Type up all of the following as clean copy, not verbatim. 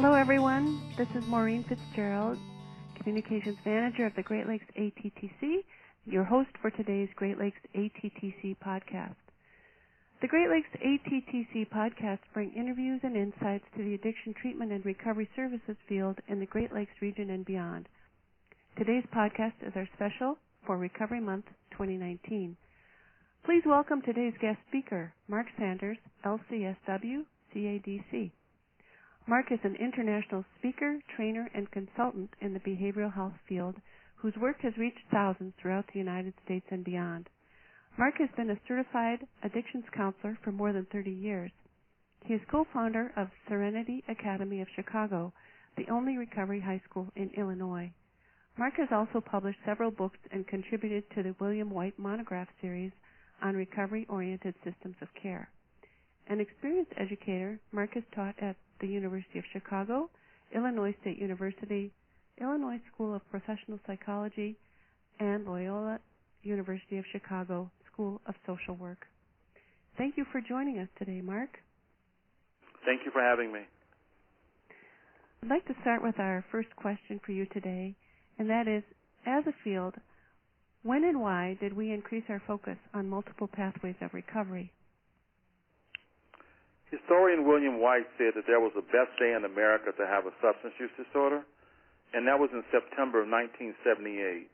Hello, everyone. This is Maureen Fitzgerald, Communications Manager of the Great Lakes ATTC, your host for today's Great Lakes ATTC podcast. The Great Lakes ATTC podcast bring interviews and insights to the addiction treatment and recovery services field in the Great Lakes region and beyond. Today's podcast is our special for Recovery Month 2019. Please welcome today's guest speaker, Mark Sanders, LCSW, CADC. Mark is an international speaker, trainer, and consultant in the behavioral health field whose work has reached thousands throughout the United States and beyond. Mark has been a certified addictions counselor for more than 30 years. He is co-founder of Serenity Academy of Chicago, the only recovery high school in Illinois. Mark has also published several books and contributed to the William White monograph series on recovery-oriented systems of care. An experienced educator, Mark has taught at the University of Chicago, Illinois State University, Illinois School of Professional Psychology, and Loyola University of Chicago School of Social Work. Thank you for joining us today, Mark. Thank you for having me. I'd like to start with our first question for you today, and that is, as a field, when and why did we increase our focus on multiple pathways of recovery? Historian William White said that there was the best day in America to have a substance use disorder, and that was in September of 1978,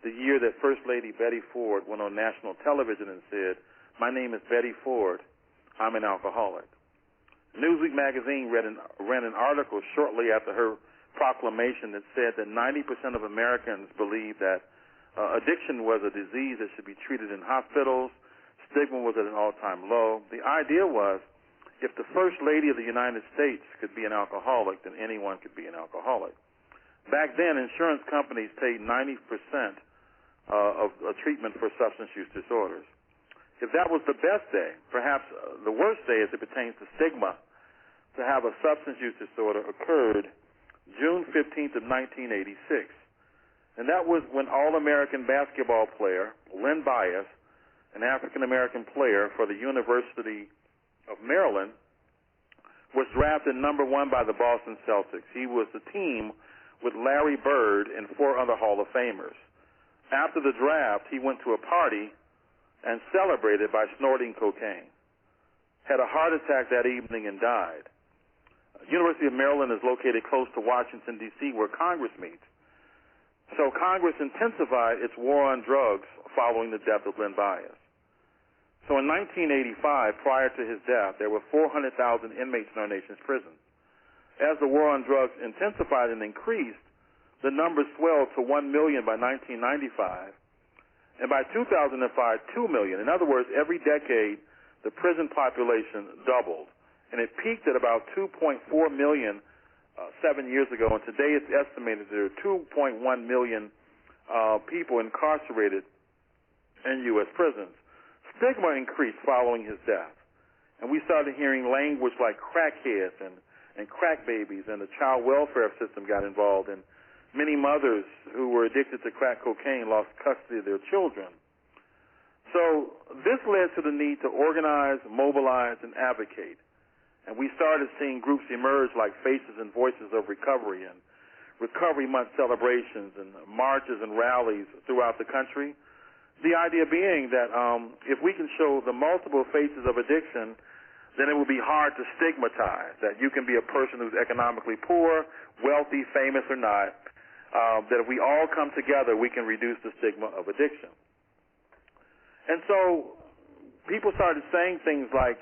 the year that First Lady Betty Ford went on national television and said, "My name is Betty Ford. I'm an alcoholic." Newsweek magazine ran an article shortly after her proclamation that said that 90% of Americans believe that addiction was a disease that should be treated in hospitals. Stigma was at an all-time low. The idea was, if the First Lady of the United States could be an alcoholic, then anyone could be an alcoholic. Back then, insurance companies paid 90% of treatment for substance use disorders. If that was the best day, perhaps the worst day as it pertains to stigma to have a substance use disorder occurred June 15th of 1986. And that was when All-American basketball player Len Bias, an African-American player for the University of Maryland, was drafted number one by the Boston Celtics. He was the team with Larry Bird and four other Hall of Famers. After the draft, he went to a party and celebrated by snorting cocaine. Had a heart attack that evening and died. University of Maryland is located close to Washington, D.C., where Congress meets. So Congress intensified its war on drugs following the death of Len Bias. So in 1985, prior to his death, there were 400,000 inmates in our nation's prisons. As the war on drugs intensified and increased, the numbers swelled to 1 million by 1995. And by 2005, 2 million. In other words, every decade, the prison population doubled. And it peaked at about 2.4 million 7 years ago. And today it's estimated there are 2.1 million people incarcerated in U.S. prisons. Stigma increased following his death. And we started hearing language like crackheads and crack babies, and the child welfare system got involved, and many mothers who were addicted to crack cocaine lost custody of their children. So this led to the need to organize, mobilize, and advocate. And we started seeing groups emerge like Faces and Voices of Recovery and Recovery Month celebrations and marches and rallies throughout the country. The idea being that if we can show the multiple faces of addiction, then it will be hard to stigmatize that you can be a person who's economically poor, wealthy, famous or not, that if we all come together, we can reduce the stigma of addiction. And so people started saying things like,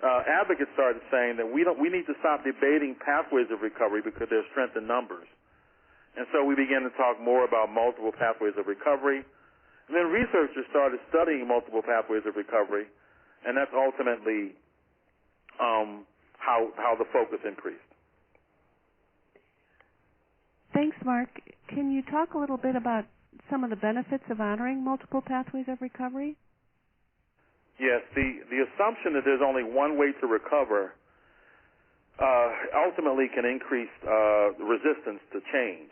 advocates started saying that we need to stop debating pathways of recovery because there's strength in numbers. And so we began to talk more about multiple pathways of recovery. And then researchers started studying multiple pathways of recovery, and that's ultimately how the focus increased. Thanks, Mark. Can you talk a little bit about some of the benefits of honoring multiple pathways of recovery? Yes, the assumption that there's only one way to recover ultimately can increase resistance to change.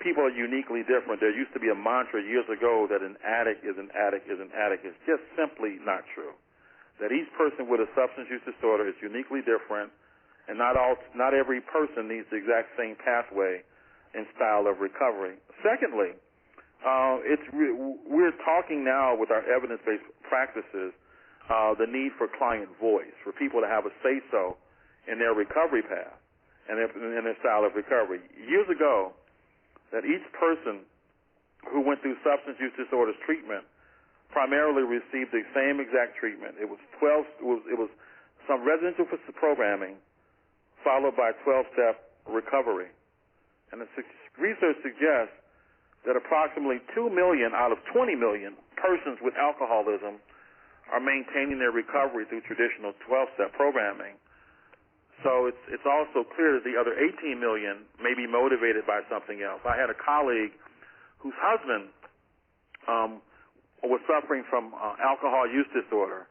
People are uniquely different. There used to be a mantra years ago that an addict is an addict is an addict. It's just simply not true. That each person with a substance use disorder is uniquely different, and not every person needs the exact same pathway and style of recovery. Secondly, we're talking now with our evidence-based practices the need for client voice, for people to have a say-so in their recovery path and in their style of recovery. Years ago, that each person who went through substance use disorders treatment primarily received the same exact treatment. It was some residential programming followed by 12-step recovery. And the research suggests that approximately 2 million out of 20 million persons with alcoholism are maintaining their recovery through traditional 12-step programming. So it's also clear that the other 18 million may be motivated by something else. I had a colleague whose husband was suffering from alcohol use disorder,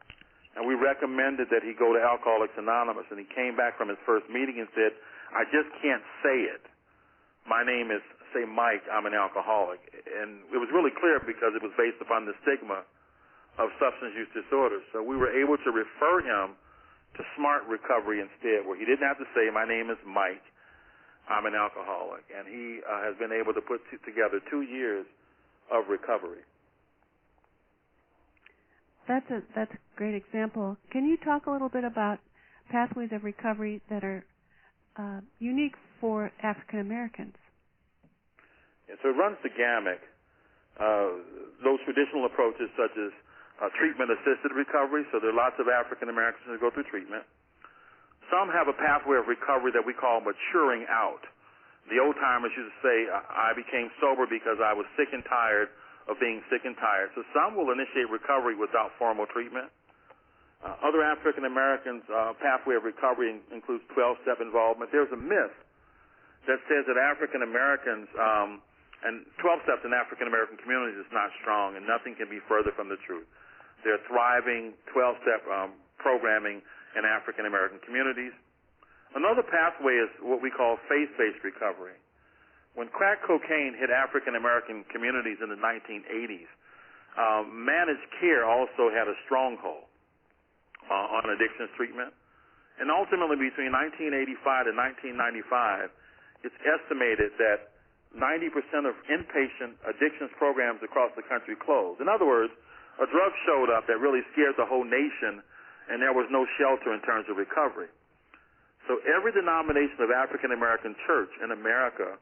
and we recommended that he go to Alcoholics Anonymous, and he came back from his first meeting and said, I just can't say it. My name is, say, Mike, I'm an alcoholic. And it was really clear because it was based upon the stigma of substance use disorders. So we were able to refer him to Smart Recovery instead, where he didn't have to say, my name is Mike, I'm an alcoholic. And he has been able to put together 2 years of recovery. That's a great example. Can you talk a little bit about pathways of recovery that are unique for African Americans? Yeah, so it runs the gamut. Those traditional approaches such as treatment-assisted recovery, so there are lots of African Americans who go through treatment. Some have a pathway of recovery that we call maturing out. The old-timers used to say, I became sober because I was sick and tired of being sick and tired. So some will initiate recovery without formal treatment. Other African Americans' pathway of recovery includes 12-step involvement. There's a myth that says that African Americans and 12 steps in African American communities is not strong, and nothing can be further from the truth. There are thriving 12-step programming in African American communities. Another pathway is what we call faith-based recovery. When crack cocaine hit African American communities in the 1980s, managed care also had a stronghold on addictions treatment. And ultimately, between 1985 and 1995, it's estimated that 90% of inpatient addictions programs across the country closed. In other words, a drug showed up that really scared the whole nation, and there was no shelter in terms of recovery. So every denomination of African American church in America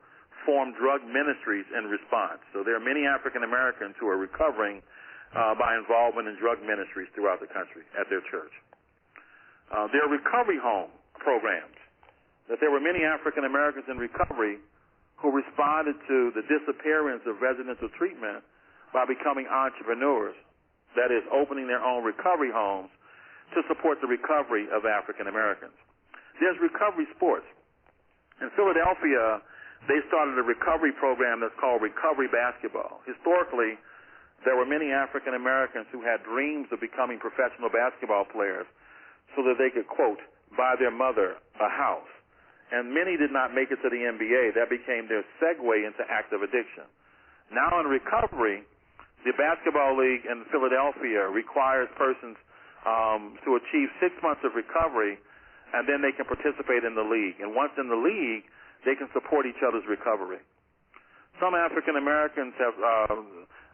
formed drug ministries in response. So there are many African Americans who are recovering by involvement in drug ministries throughout the country at their church. There are recovery home programs. That there were many African Americans in recovery who responded to the disappearance of residential treatment by becoming entrepreneurs, that is, opening their own recovery homes to support the recovery of African Americans. There's recovery sports. In Philadelphia, they started a recovery program that's called recovery basketball. Historically, there were many African Americans who had dreams of becoming professional basketball players so that they could, quote, buy their mother a house. And many did not make it to the NBA. That became their segue into active addiction. Now in recovery, the basketball league in Philadelphia requires persons to achieve 6 months of recovery, and then they can participate in the league. And once in the league, they can support each other's recovery. Some African Americans have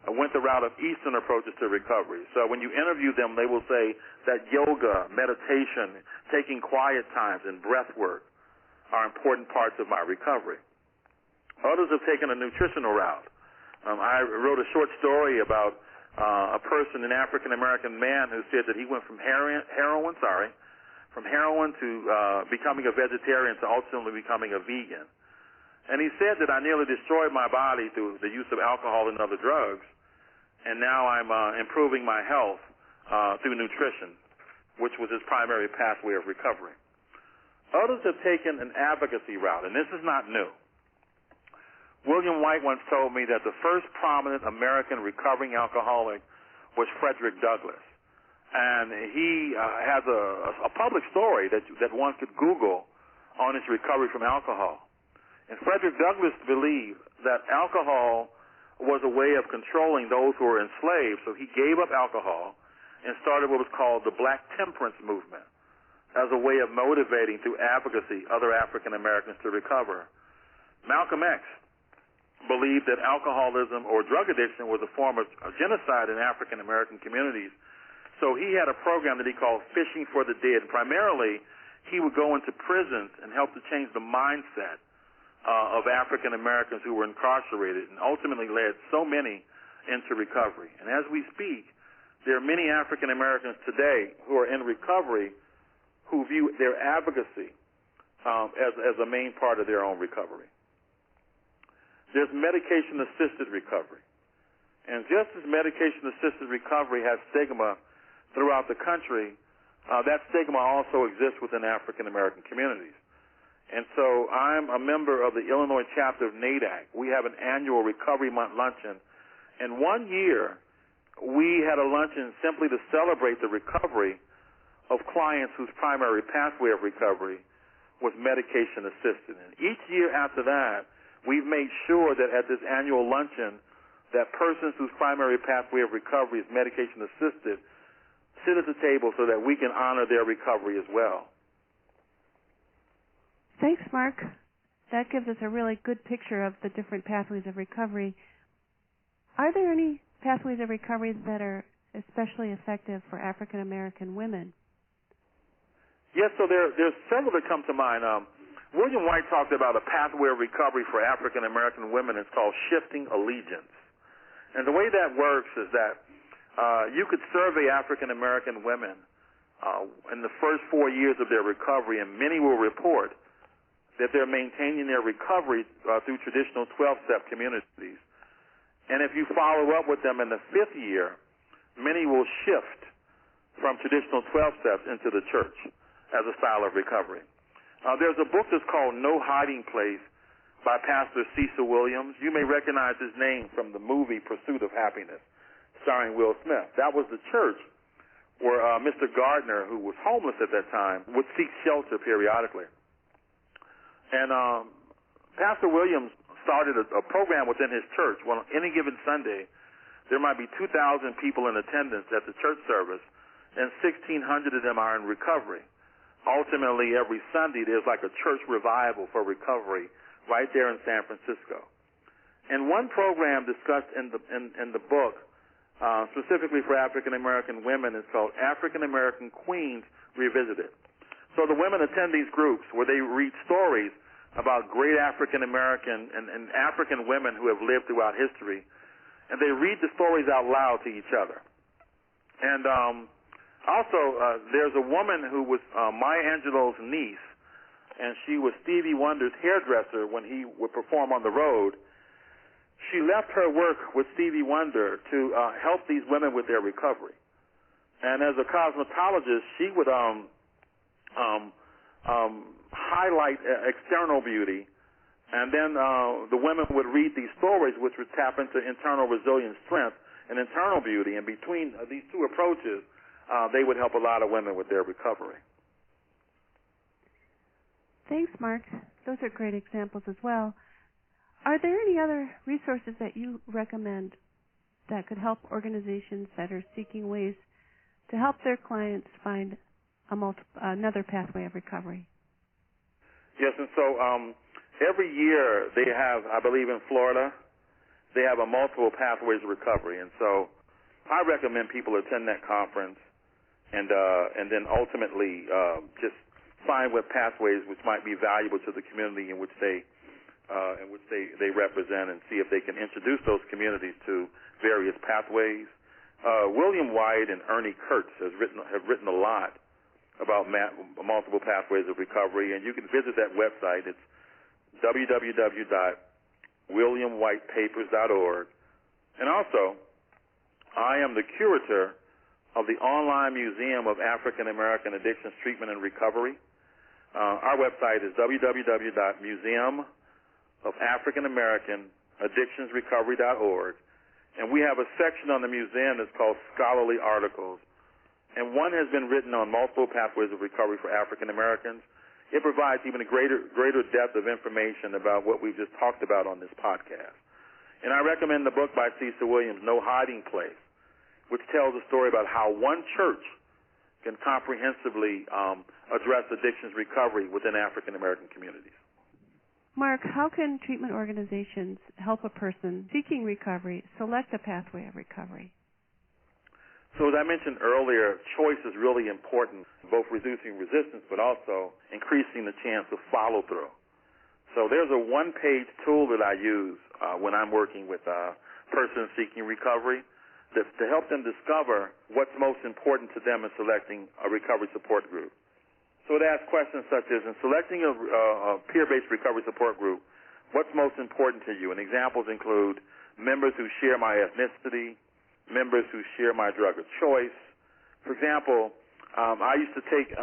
went the route of Eastern approaches to recovery. So when you interview them, they will say that yoga, meditation, taking quiet times, and breath work are important parts of my recovery. Others have taken a nutritional route. I wrote a short story about a person, an African-American man, who said that he went from heroin to becoming a vegetarian to ultimately becoming a vegan. And he said that I nearly destroyed my body through the use of alcohol and other drugs, and now I'm improving my health through nutrition, which was his primary pathway of recovery. Others have taken an advocacy route, and this is not new. William White once told me that the first prominent American recovering alcoholic was Frederick Douglass. And he has a public story that one could Google on his recovery from alcohol. And Frederick Douglass believed that alcohol was a way of controlling those who were enslaved, so he gave up alcohol and started what was called the Black Temperance Movement. as a way of motivating through advocacy other African Americans to recover. Malcolm X believed that alcoholism or drug addiction was a form of genocide in African American communities. So he had a program that he called Fishing for the Dead. Primarily, he would go into prisons and help to change the mindset of African Americans who were incarcerated, and ultimately led so many into recovery. And as we speak, there are many African Americans today who are in recovery who view their advocacy as a main part of their own recovery. There's medication-assisted recovery. And just as medication-assisted recovery has stigma throughout the country, that stigma also exists within African American communities. And so I'm a member of the Illinois chapter of NADAC. We have an annual Recovery Month luncheon. And one year, we had a luncheon simply to celebrate the recovery of clients whose primary pathway of recovery was medication-assisted. And each year after that, we've made sure that at this annual luncheon, that persons whose primary pathway of recovery is medication-assisted sit at the table so that we can honor their recovery as well. Thanks, Mark. That gives us a really good picture of the different pathways of recovery. Are there any pathways of recovery that are especially effective for African American women? Yes, so there's several that come to mind. William White talked about a pathway of recovery for African American women. It's called shifting allegiance. And the way that works is that you could survey African American women in the first 4 years of their recovery, and many will report that they're maintaining their recovery through traditional 12-step communities. And if you follow up with them in the 5th year, many will shift from traditional 12 steps into the church as a style of recovery. There's a book that's called No Hiding Place by Pastor Cecil Williams. You may recognize his name from the movie Pursuit of Happiness, starring Will Smith. That was the church where Mr. Gardner, who was homeless at that time, would seek shelter periodically. And Pastor Williams started a program within his church. Well, on any given Sunday, there might be 2,000 people in attendance at the church service, and 1,600 of them are in recovery. Ultimately, every Sunday, there's like a church revival for recovery right there in San Francisco. And one program discussed in the book, specifically for African American women, is called African American Queens Revisited. So the women attend these groups where they read stories about great African American and African women who have lived throughout history, and they read the stories out loud to each other. And also, there's a woman who was Maya Angelou's niece, and she was Stevie Wonder's hairdresser when he would perform on the road. She left her work with Stevie Wonder to help these women with their recovery. And as a cosmetologist, she would highlight external beauty, and then the women would read these stories, which would tap into internal resilience, strength, and internal beauty. And between these two approaches, they would help a lot of women with their recovery. Thanks, Mark. Those are great examples as well. Are there any other resources that you recommend that could help organizations that are seeking ways to help their clients find another pathway of recovery? Yes, and so every year they have, I believe in Florida, they have a multiple pathways of recovery. And so I recommend people attend that conference and then ultimately just find what pathways which might be valuable to the community in which they represent, and see if they can introduce those communities to various pathways. William White and Ernie Kurtz have written a lot about multiple pathways of recovery, and you can visit that website. It's www.williamwhitepapers.org. And also, I am the curator of the online Museum of African American Addictions Treatment and Recovery. Our website is www.museumofafricanamericanaddictionsrecovery.org, and we have a section on the museum that's called Scholarly Articles. And one has been written on multiple pathways of recovery for African Americans. It provides even a greater depth of information about what we've just talked about on this podcast. And I recommend the book by Cecil Williams, No Hiding Place, which tells a story about how one church can comprehensively address addictions recovery within African American communities. Mark, how can treatment organizations help a person seeking recovery select a pathway of recovery? So as I mentioned earlier, choice is really important, both reducing resistance but also increasing the chance of follow-through. So there's a one-page tool that I use when I'm working with persons seeking recovery that's to help them discover what's most important to them in selecting a recovery support group. So it asks questions such as, in selecting a peer-based recovery support group, what's most important to you? And examples include members who share my ethnicity, members who share my drug of choice. For example, I used to take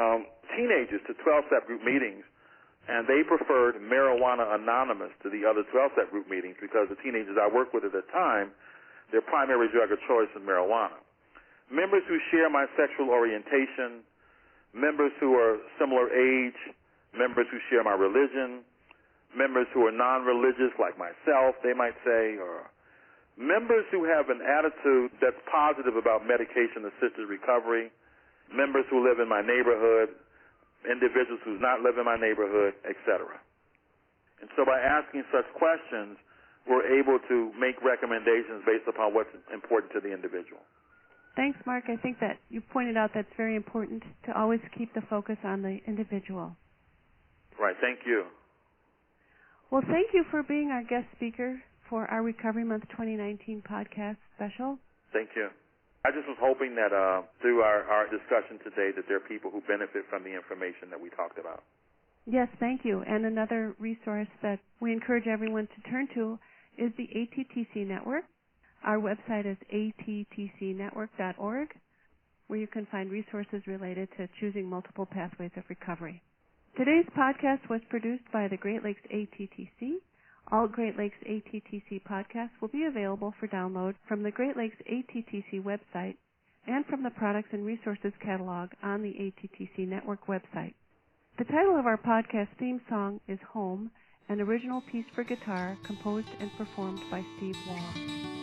teenagers to 12-step group meetings, and they preferred Marijuana Anonymous to the other 12-step group meetings because the teenagers I worked with at the time, their primary drug of choice was marijuana. Members who share my sexual orientation, members who are similar age, members who share my religion, members who are non-religious like myself, they might say, or members who have an attitude that's positive about medication-assisted recovery, members who live in my neighborhood, individuals who not live in my neighborhood, etc. And so by asking such questions, we're able to make recommendations based upon what's important to the individual. Thanks, Mark. I think that you pointed out that's very important to always keep the focus on the individual. Right. Thank you. Well, thank you for being our guest speaker for our Recovery Month 2019 podcast special. Thank you. I just was hoping that through our discussion today that there are people who benefit from the information that we talked about. Yes, thank you. And another resource that we encourage everyone to turn to is the ATTC Network. Our website is attcnetwork.org, where you can find resources related to choosing multiple pathways of recovery. Today's podcast was produced by the Great Lakes ATTC. All Great Lakes ATTC podcasts will be available for download from the Great Lakes ATTC website and from the Products and Resources catalog on the ATTC Network website. The title of our podcast theme song is Home, an original piece for guitar composed and performed by Steve Wall.